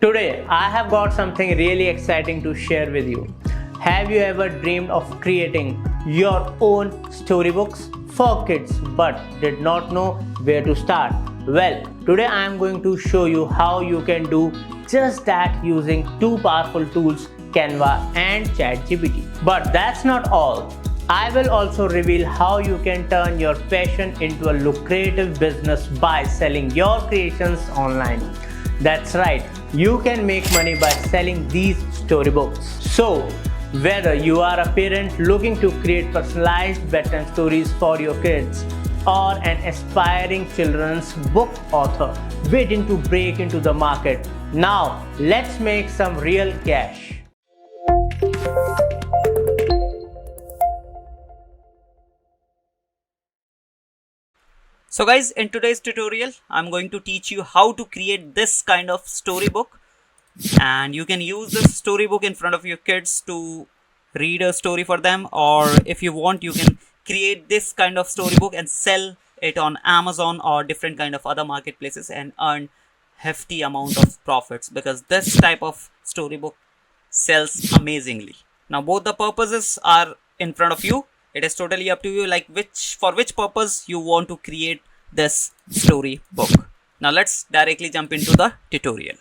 Today, I have got something really exciting to share with you. Have you ever dreamed of creating your own storybooks for kids but did not know where to start? Well, today I am going to show you how you can do just that using two powerful tools, Canva and ChatGPT. But that's not all. I will also reveal how you can turn your passion into a lucrative business by selling your creations online. That's right, you can make money by selling these storybooks. So, whether you are a parent looking to create personalized bedtime stories for your kids or an aspiring children's book author waiting to break into the market, now let's make some real cash. So guys, in today's tutorial, I'm going to teach you how to create this kind of storybook, and you can use this storybook in front of your kids to read a story for them, or if you want, you can create this kind of storybook and sell it on Amazon or different kind of other marketplaces and earn hefty amount of profits, because this type of storybook sells amazingly. Now both the purposes are in front of you. It is totally up to you, like which purpose you want to create this story book. Now let's directly jump into the tutorial.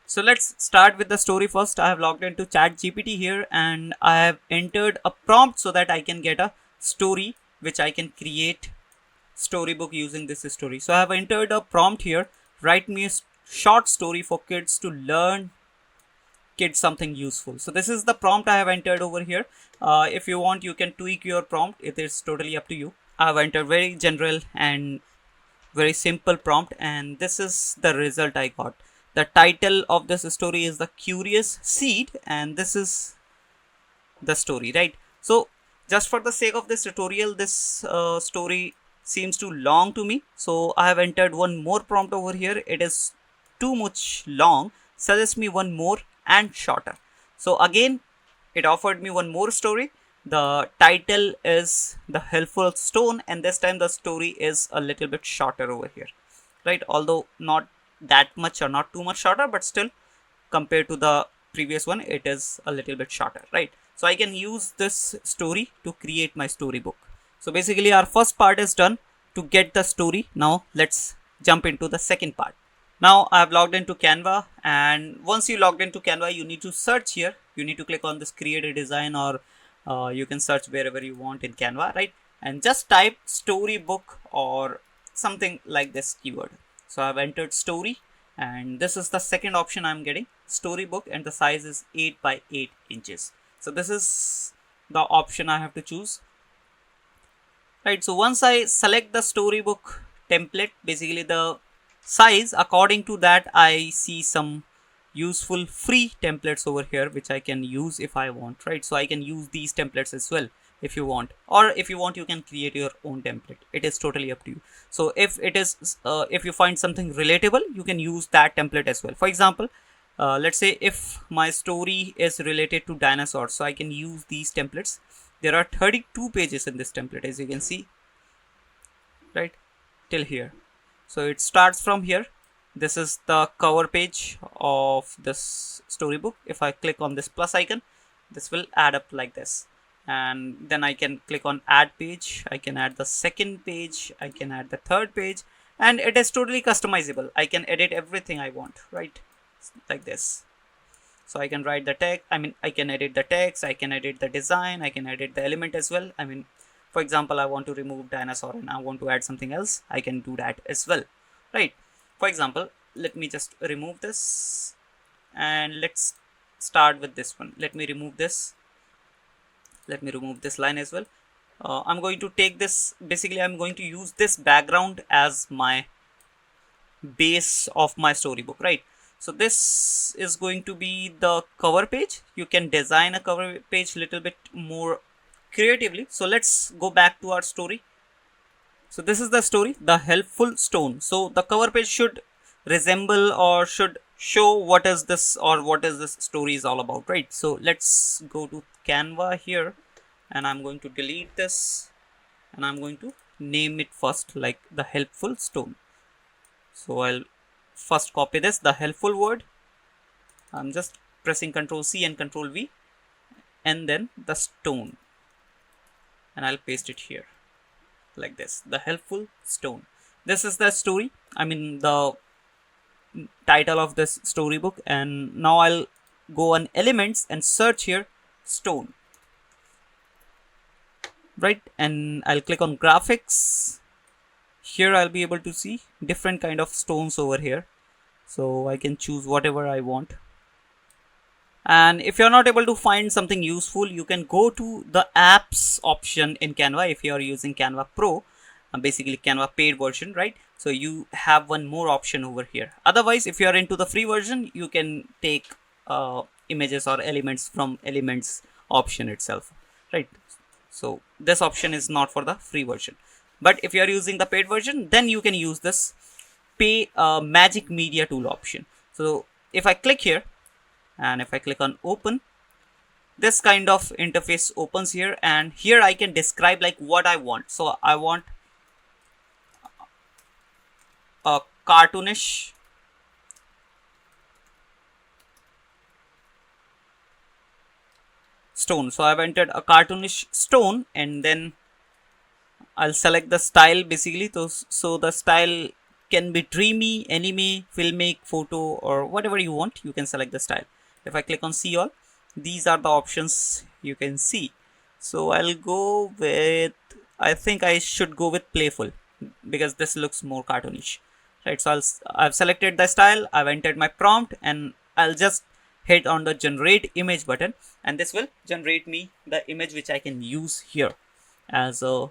So let's start with the story first. I have logged into ChatGPT here and I have entered a prompt so that I can get a story which I can create storybook using this story. So I have entered a prompt here. Write me a short story for kids to learn kids something useful. So this is the prompt I have entered over here. If you want, you can tweak your prompt. It is totally up to you. I have entered very general and very simple prompt, and this is the result I got. The title of this story is The Curious Seed, and this is the story, right? So just for the sake of this tutorial, this story seems too long to me, so I have entered one more prompt over here. It is too much long. Suggest me one more and shorter. So again, it offered me one more story. The title is The Helpful Stone, and this time the story is a little bit shorter over here, right? Although not that much or not too much shorter, but still compared to the previous one, it is a little bit shorter, right? So I can use this story to create my storybook. So basically our first part is done to get the story. Now let's jump into the second part. Now I have logged into Canva, and once you logged into Canva, you need to search here. You need to click on this create a design, or you can search wherever you want in Canva, right? And just type storybook or something like this keyword. So I've entered story, and this is the second option I'm getting, storybook, and the size is 8 by 8 inches. So this is the option I have to choose, right? So once I select the storybook template, basically the size, according to that I see some useful free templates over here which I can use if I want, right? So I can use these templates as well if you want, or if you want, you can create your own template. It is totally up to you. So if it is if you find something relatable, you can use that template as well. For example, let's say if my story is related to dinosaurs, so I can use these templates. There are 32 pages in this template, as you can see, right, till here. So it starts from here. This is the cover page of this storybook. If I click on this plus icon, this will add up like this, and then I can click on add page. I can add the second page, I can add the third page, and it is totally customizable. I can edit everything I want, right, like this. So I can write the text, I can edit the text, I can edit the design, I can edit the element as well. For example, I want to remove dinosaur and I want to add something else, I can do that as well, right? For example, let me just remove this, and let's start with this one. Let me remove this line as well. I'm going to take this, basically I'm going to use this background as my base of my storybook, right? So this is going to be the cover page. You can design a cover page little bit more creatively. So let's go back to our story. So this is the story, The Helpful Stone. So the cover page should resemble or should show what is this story is all about, right? So let's go to Canva here, and I'm going to delete this, and I'm going to name it first like The Helpful Stone. So I'll first copy this, the helpful word, I'm just pressing Ctrl C and Ctrl V, and then the stone, and I'll paste it here like this, the helpful stone. This is the story, I mean the title of this storybook. And now I'll go on elements and search here stone, right? And I'll click on graphics. Here I'll be able to see different kind of stones over here, so I can choose whatever I want. And if you're not able to find something useful, you can go to the apps option in Canva. If you are using Canva Pro, basically Canva paid version, right? So you have one more option over here. Otherwise, if you are into the free version, you can take images or elements from elements option itself, right? So this option is not for the free version, but if you are using the paid version, then you can use this pay magic media tool option. So if I click here, and if I click on open, this kind of interface opens here, and here I can describe like what I want. So I want a cartoonish stone. So I've entered a cartoonish stone, and then I'll select the style basically. So the style can be dreamy, anime, filmic, photo, or whatever you want. You can select the style. If I click on see all, these are the options you can see. So I'll go with, I think I should go with playful, because this looks more cartoonish, right? So I've selected the style, I've entered my prompt, and I'll just hit on the generate image button, and this will generate me the image which I can use here as a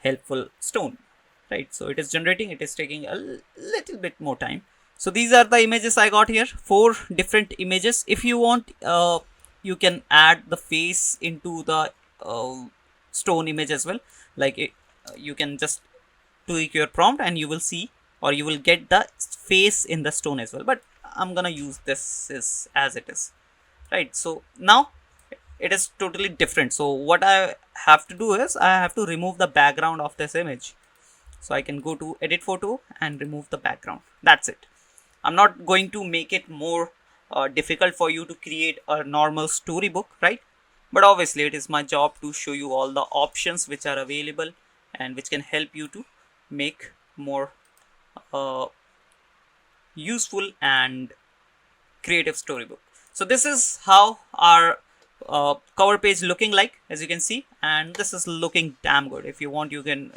helpful stone, right? So it is generating, it is taking a little bit more time. So these are the images I got here, 4 different images. If you want, you can add the face into the stone image as well. Like you can just tweak your prompt and you will see, or you will get the face in the stone as well, but I'm gonna use this as it is, right? So now it is totally different. So what I have to do is I have to remove the background of this image. So I can go to edit photo and remove the background. That's it. I'm not going to make it more difficult for you to create a normal storybook, right? But obviously it is my job to show you all the options which are available and which can help you to make more useful and creative storybook. So this is how our cover page looking like, as you can see, and this is looking damn good. If you want, you can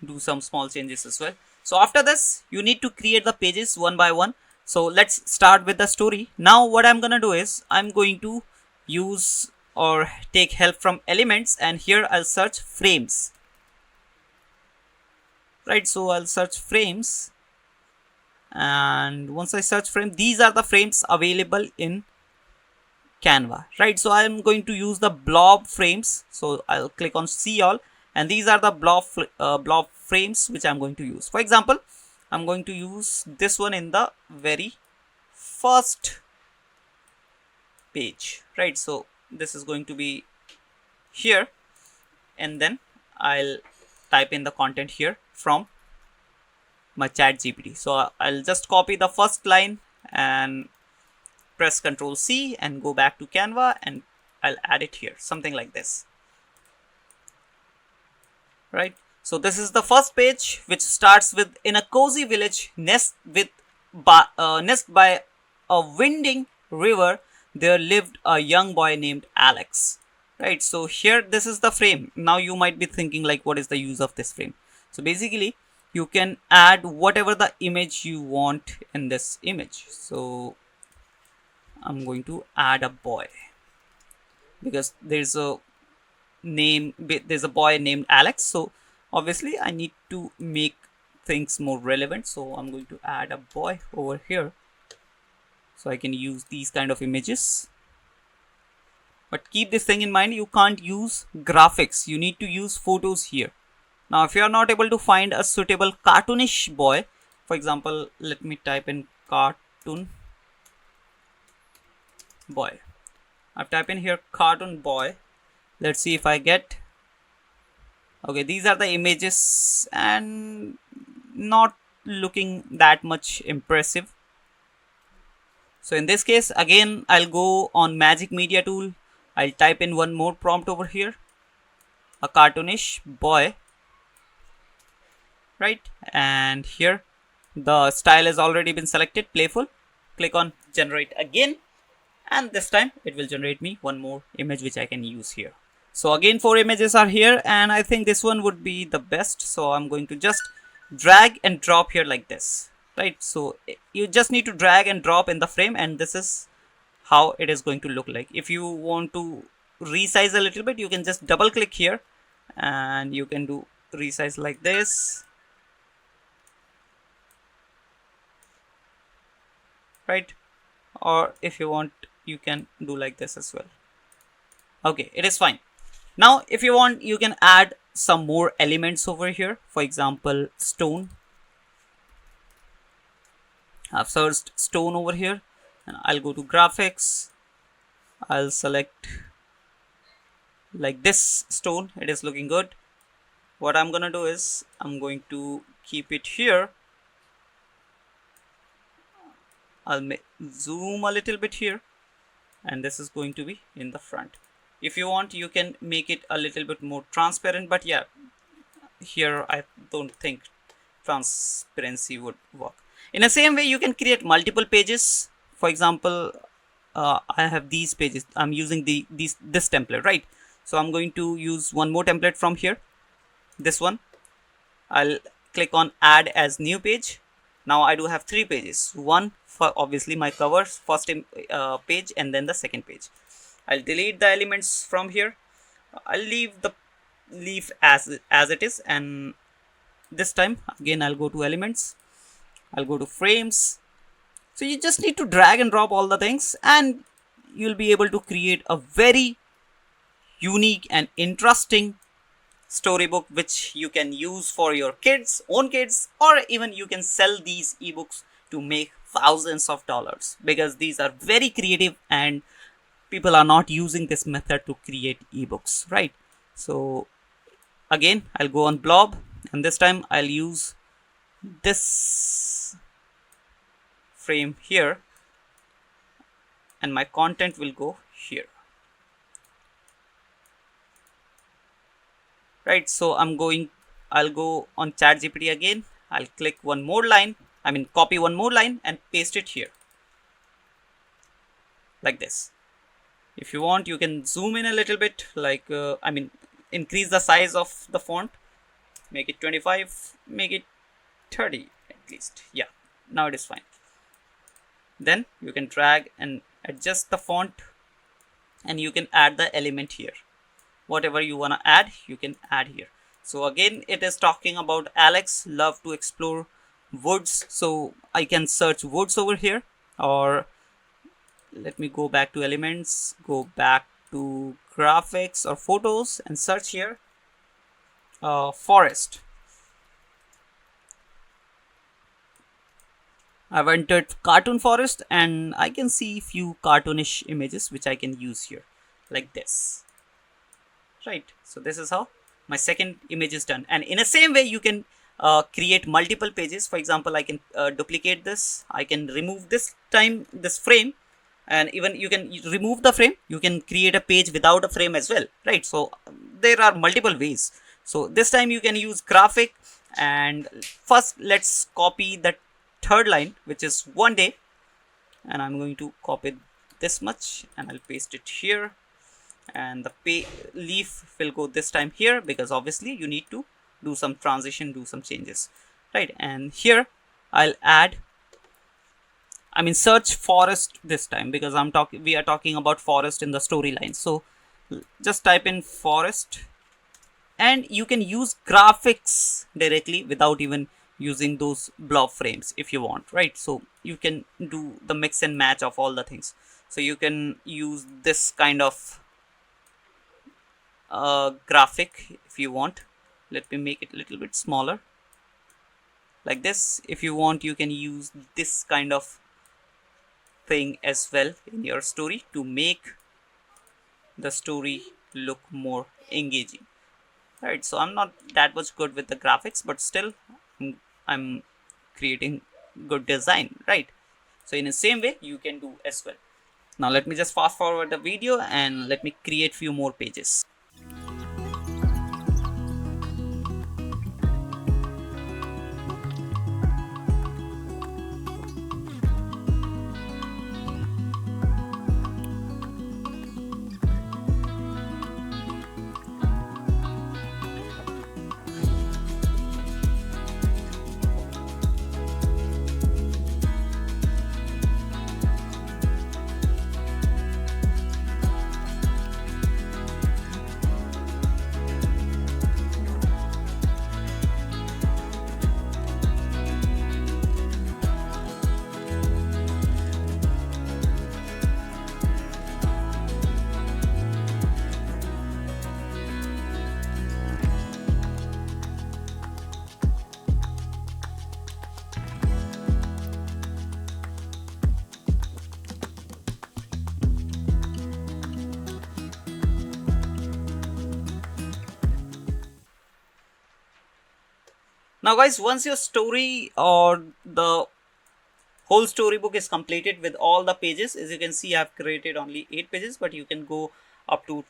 do some small changes as well. So after this, you need to create the pages one by one. So let's start with the story. Now what I'm gonna do is I'm going to use or take help from elements, and here I'll search frames, right? So I'll search frames, and once I search frame, these are the frames available in Canva, right? So I'm going to use the blob frames. So I'll click on see all, and these are the blob frames which I'm going to use. For example, I'm going to use this one in the very first page, right? So this is going to be here, and then I'll type in the content here from my ChatGPT. So I'll just copy the first line and press Ctrl C and go back to Canva, and I'll add it here, something like this, right? So this is the first page, which starts with, in a cozy village nest by a winding river, there lived a young boy named Alex, right? So here, this is the frame. Now you might be thinking like, what is the use of this frame? So basically you can add whatever the image you want in this image. So I'm going to add a boy, because there's a boy named Alex. So obviously I need to make things more relevant. So I'm going to add a boy over here, so I can use these kind of images. But keep this thing in mind, you can't use graphics, you need to use photos here. Now if you are not able to find a suitable cartoonish boy, for example, let me type in cartoon boy. I've typed in here cartoon boy. Let's see if I get. Okay, these are the images and not looking that much impressive. So in this case, again, I'll go on magic media tool. I'll type in one more prompt over here, a cartoonish boy, right? And here the style has already been selected, playful. Click on generate again, and this time it will generate me one more image which I can use here. So again, 4 images are here, and I think this one would be the best. So I'm going to just drag and drop here like this, right? So you just need to drag and drop in the frame, and this is how it is going to look like. If you want to resize a little bit, you can just double click here and you can do resize like this, right? Or if you want, you can do like this as well. Okay, it is fine. Now if you want, you can add some more elements over here. For example, stone. I've searched stone over here, and I'll go to graphics. I'll select like this stone. It is looking good. What I'm gonna do is I'm going to keep it here. I'll zoom a little bit here, and this is going to be in the front. If you want, you can make it a little bit more transparent, but yeah, here I don't think transparency would work. In the same way, you can create multiple pages. For example, I have these pages. I'm using this template, right? So I'm going to use one more template from here, this one. I'll click on add as new page. Now I do have 3 pages, one for obviously my cover first page, and then the second page. I'll delete the elements from here. I'll leave the leaf as it is, and this time again I'll go to elements, I'll go to frames. So you just need to drag and drop all the things, and you'll be able to create a very unique and interesting storybook which you can use for your own kids, or even you can sell these ebooks to make thousands of dollars, because these are very creative and people are not using this method to create ebooks, right? So again, I'll go on blob, and this time I'll use this frame here, and my content will go here, right? So I'll go on ChatGPT again. I'll click one more line, copy one more line and paste it here like this. If you want, you can zoom in a little bit, like increase the size of the font, make it 25, make it 30 at least. Yeah, now it is fine. Then you can drag and adjust the font, and you can add the element here. Whatever you want to add, you can add here. So again, it is talking about Alex love to explore woods, so I can search woods over here, or let me go back to elements, go back to graphics or photos, and search here forest. I've entered cartoon forest, and I can see few cartoonish images which I can use here like this, right? So this is how my second image is done. And in the same way, you can create multiple pages. For example, I can duplicate this, I can remove this frame, and even you can remove the frame. You can create a page without a frame as well, right? So there are multiple ways. So this time you can use graphic, and first let's copy the third line, which is one day, and I'm going to copy this much and I'll paste it here, and the leaf will go this time here, because obviously you need to do some transition, do some changes, right? And here I'll add, search forest this time, because we are talking about forest in the storyline. So just type in forest, and you can use graphics directly without even using those blob frames if you want, right? So you can do the mix and match of all the things. So you can use this kind of graphic if you want. Let me make it a little bit smaller like this. If you want, you can use this kind of thing as well in your story to make the story look more engaging, right? So I'm not that much good with the graphics, but still I'm creating good design, right? So in the same way you can do as well. Now let me just fast forward the video and let me create few more pages. Now guys, once your story or the whole storybook is completed with all the pages, as you can see I have created only 8 pages, but you can go up to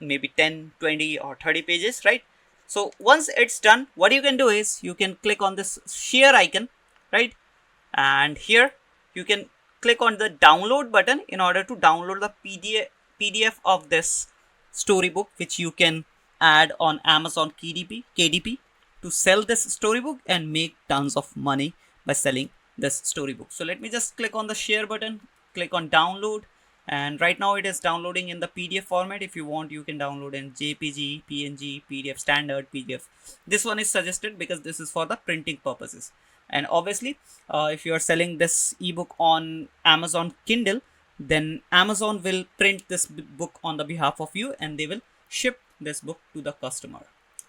maybe 10, 20 or 30 pages, right? So once it's done, what you can do is you can click on this share icon, right? And here you can click on the download button in order to download the PDF of this storybook, which you can add on Amazon KDP to sell this storybook and make tons of money by selling this storybook. So let me just click on the share button, click on download, and right now it is downloading in the PDF format. If you want, you can download in JPG, PNG, PDF standard, PDF. This one is suggested because this is for the printing purposes. And obviously if you are selling this ebook on Amazon Kindle, then Amazon will print this book on the behalf of you and they will ship this book to the customer,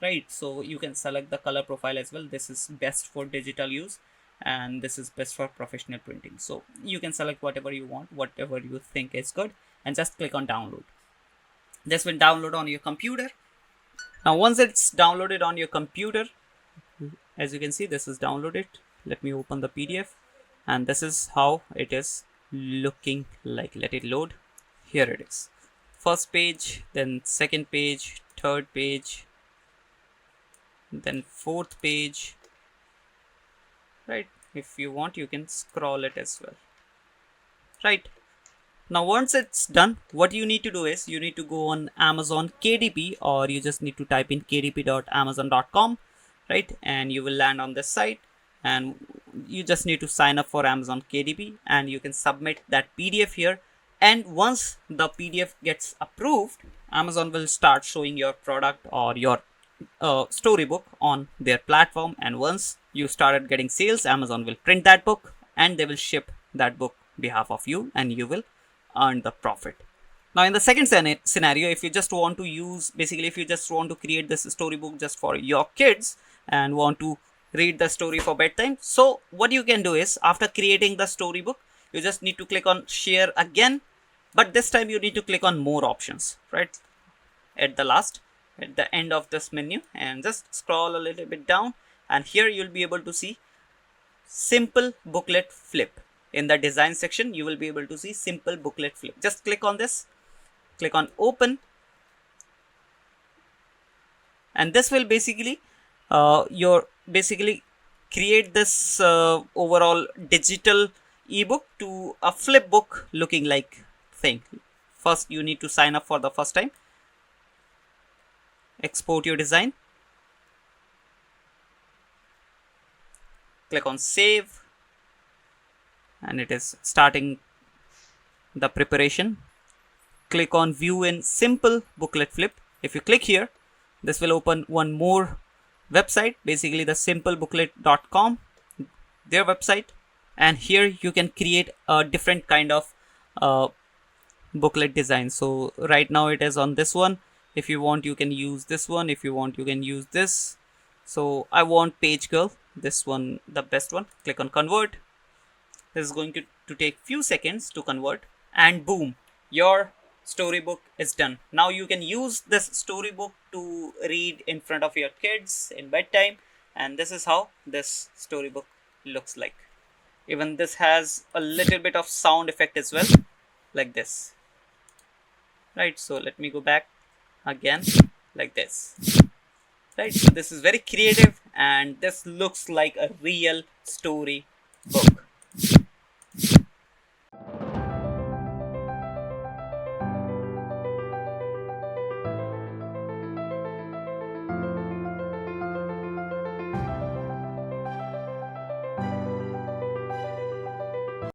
right? So you can select the color profile as well. This is best for digital use and this is best for professional printing. So you can select whatever you want, whatever you think is good, and just click on download. This will download on your computer. Now once it's downloaded on your computer, as you can see, this is downloaded. Let me open the PDF and this is how it is looking like. Let it load. Here it is. First page, then second page, third page, then fourth page, right? If you want, you can scroll it as well, right? Now once it's done, what you need to do is you need to go on Amazon KDP, or you just need to type in kdp.amazon.com, right? And you will land on this site and you just need to sign up for Amazon KDP and you can submit that PDF here. And once the PDF gets approved, Amazon will start showing your product or your storybook on their platform. And once you started getting sales, Amazon will print that book and they will ship that book behalf of you and you will earn the profit. Now in the second scenario, if you just want to use, basically if you just want to create this storybook just for your kids and want to read the story for bedtime, so what you can do is after creating the storybook, you just need to click on share again, but this time you need to click on more options, right? At the end of this menu, and just scroll a little bit down and here you'll be able to see simple booklet flip. In the design section, you will be able to see simple booklet flip. Just click on this, click on open, and this will basically create this overall digital ebook to a flip book looking like thing. First you need to sign up for the first time, export your design, click on save, and it is starting the preparation. Click on view in simple booklet flip. If you click here, this will open one more website, basically the simplebooklet.com, their website, and here you can create a different kind of booklet design. So right now it is on this one. If you want, you can use this one. If you want, you can use this. So I want page girl, this one, the best one. Click on convert. This is going to take few seconds to convert, and boom, your storybook is done. Now you can use this storybook to read in front of your kids in bedtime, and this is how this storybook looks like. Even this has a little bit of sound effect as well, like this. Right, so let me go back again, like this. Right, so this is very creative and this looks like a real story book.